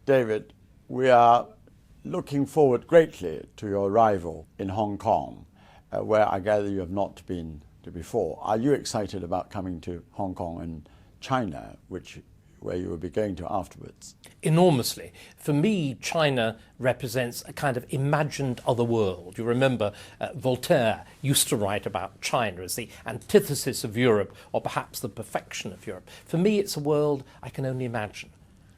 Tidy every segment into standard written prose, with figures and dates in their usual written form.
David, we are looking forward greatly to your arrival in Hong Kong, where I gather you have not been to before. Are you excited about coming to Hong Kong and China, where you will be going to afterwards? Enormously. For me, China represents a kind of imagined other world. You remember Voltaire used to write about China as the antithesis of Europe, or perhaps the perfection of Europe. For me, it's a world I can only imagine.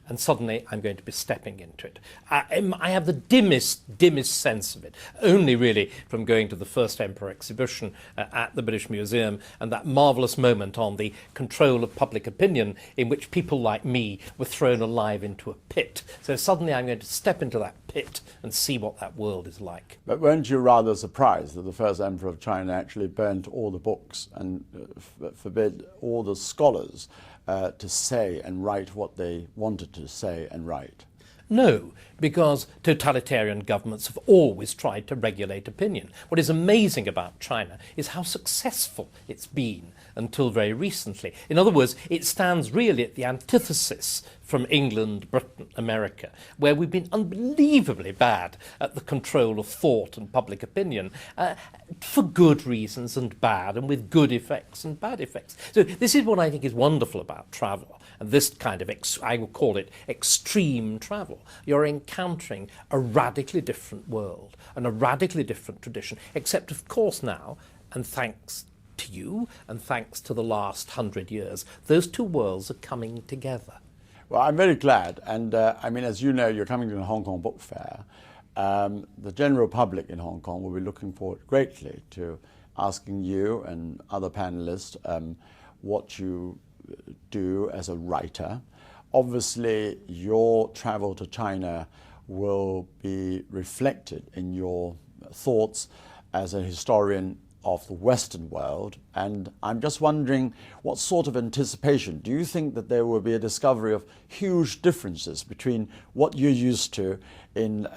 And suddenly I'm going to be stepping into it. I have the dimmest sense of it, only really from going to the First Emperor exhibition at the British Museum and that marvellous moment on the control of public opinion in which people like me were thrown alive into a pit. So suddenly I'm going to step into that pit and see what that world is like. But weren't you rather surprised that the First Emperor of China actually burnt all the books and forbid all the scholars to say and write what they wanted to say and write? No, because totalitarian governments have always tried to regulate opinion. What is amazing about China is how successful it's been until very recently. In other words, it stands really at the antithesis from England, Britain, America, where we've been unbelievably bad at the control of thought and public opinion, for good reasons and bad, and with good effects and bad effects. So this is what I think is wonderful about travel, and this kind of, I would call it extreme travel. You're encountering a radically different world and a radically different tradition, except of course now, and thanks to you and thanks to the last 100 years, those two worlds are coming together. Well, I'm very glad, and I mean, as you know, you're coming to the Hong Kong Book Fair. The general public in Hong Kong will be looking forward greatly to asking you and other panelists what you do as a writer. Obviously, your travel to China will be reflected in your thoughts as a historian of the Western world, and I'm just wondering what sort of anticipation. Do you think that there will be a discovery of huge differences between what you're used to in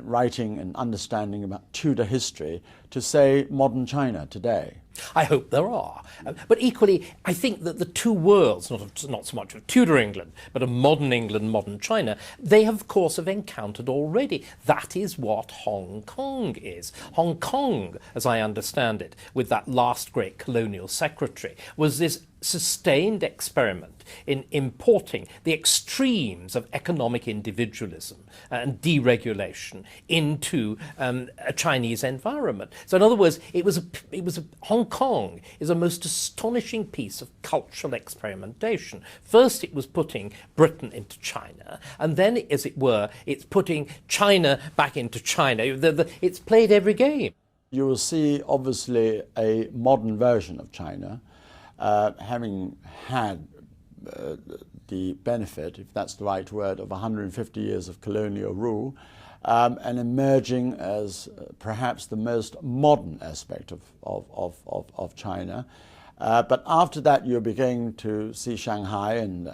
writing and understanding about Tudor history to, say, modern China today? I hope there are. But equally, I think that the two worlds, not so much of Tudor England, but of modern England, modern China, they of course have encountered already. That is what Hong Kong is. Hong Kong, as I understand it, with that last great colonial secretary, was this sustained experiment in importing the extremes of economic individualism and deregulation into a Chinese environment. So in other words, Hong Kong is a most astonishing piece of cultural experimentation. First it was putting Britain into China, and then, as it were, it's putting China back into China. It's played every game. You will see, obviously, a modern version of China, having had the benefit, if that's the right word, of 150 years of colonial rule, and emerging as perhaps the most modern aspect of China. But after that, you're beginning to see Shanghai and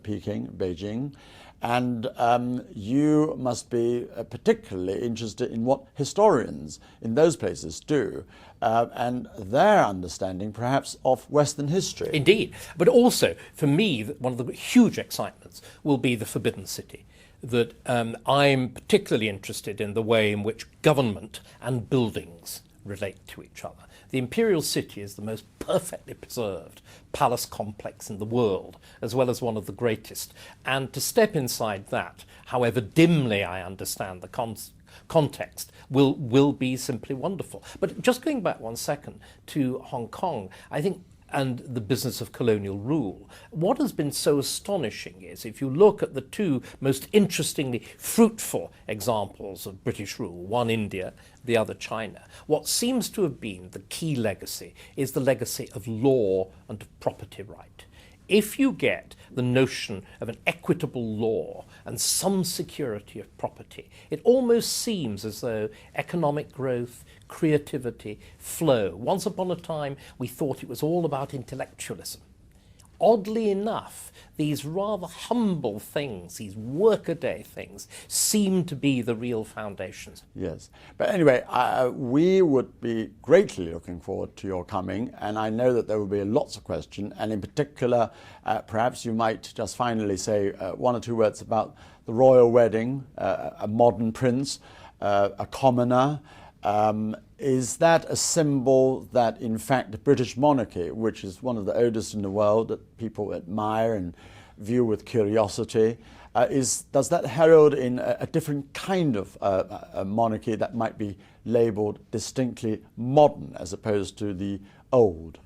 Peking, Beijing, and you must be particularly interested in what historians in those places do, and their understanding perhaps of Western history. Indeed. But also, for me, one of the huge excitements will be the Forbidden City. That I'm particularly interested in the way in which government and buildings relate to each other. The Imperial City is the most perfectly preserved palace complex in the world, as well as one of the greatest. And to step inside that, however dimly I understand the context, will be simply wonderful. But just going back 1 second to Hong Kong, I think, and the business of colonial rule. What has been so astonishing is, if you look at the two most interestingly fruitful examples of British rule, one India, the other China, what seems to have been the key legacy is the legacy of law and of property right. If you get the notion of an equitable law and some security of property, it almost seems as though economic growth, creativity, flow. Once upon a time, we thought it was all about intellectualism. oddly enough, these rather humble things, these workaday things, seem to be the real foundations. Yes. But anyway, we would be greatly looking forward to your coming, and I know that there will be lots of questions, and in particular, perhaps you might just finally say one or two words about the royal wedding, a modern prince, a commoner. Is that a symbol that, in fact, the British monarchy, which is one of the oldest in the world, that people admire and view with curiosity, does that herald in a different kind of a monarchy that might be labelled distinctly modern as opposed to the old?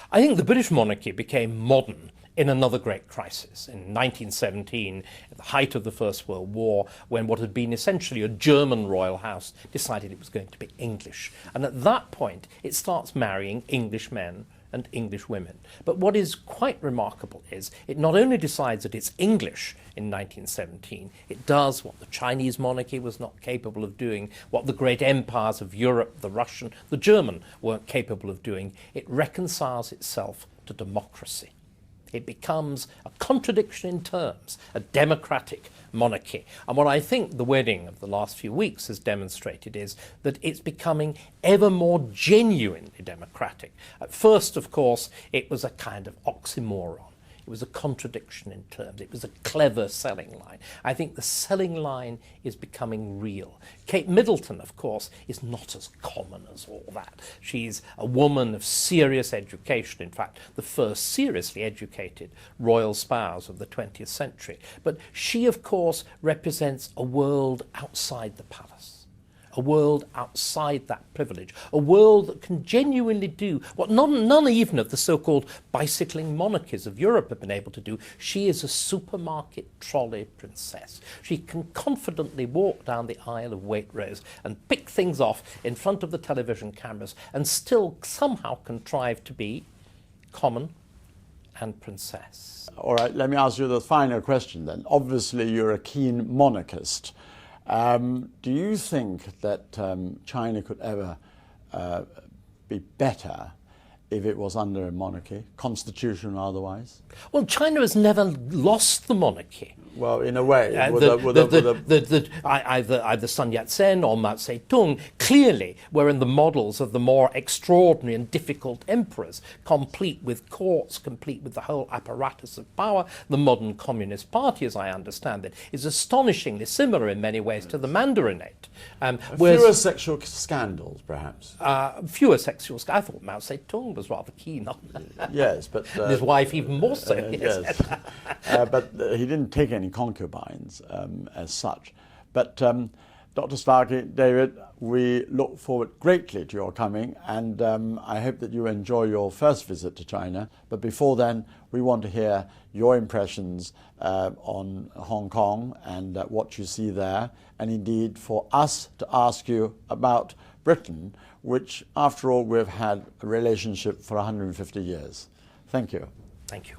I think the British monarchy became modern in another great crisis. In 1917, at the height of the First World War, when what had been essentially a German royal house decided it was going to be English. And at that point, it starts marrying English men and English women. But what is quite remarkable is it not only decides that it's English in 1917, it does what the Chinese monarchy was not capable of doing, what the great empires of Europe, the Russian, the German, weren't capable of doing. It reconciles itself to democracy. It becomes a contradiction in terms, a democratic monarchy. And what I think the wedding of the last few weeks has demonstrated is that it's becoming ever more genuinely democratic. At first, of course, it was a kind of oxymoron. It was a contradiction in terms. It was a clever selling line. I think the selling line is becoming real. Kate Middleton, of course, is not as common as all that. She's a woman of serious education, in fact, the first seriously educated royal spouse of the 20th century. But she, of course, represents a world outside the palace. A world outside that privilege, a world that can genuinely do what none even of the so-called bicycling monarchies of Europe have been able to do. She is a supermarket trolley princess. She can confidently walk down the aisle of Waitrose and pick things off in front of the television cameras and still somehow contrive to be common and princess. All right, let me ask you the final question then. Obviously, you're a keen monarchist. Do you think that China could ever be better if it was under a monarchy, constitutional or otherwise? Well, China has never lost the monarchy. Well, in a way, either Sun Yat-sen or Mao Zedong clearly were in the models of the more extraordinary and difficult emperors, complete with courts, complete with the whole apparatus of power. The modern Communist Party, as I understand it, is astonishingly similar in many ways to the Mandarinate. Fewer sexual scandals, perhaps. Fewer sexual scandals. I thought Mao Zedong was rather keen on that. Yes, but... his wife even more so. Yes. But he didn't take any concubines as such. But Dr. Starkey, David, we look forward greatly to your coming, and I hope that you enjoy your first visit to China. But before then, we want to hear your impressions on Hong Kong and what you see there, and indeed for us to ask you about Britain, which, after all, we've had a relationship for 150 years. Thank you. Thank you.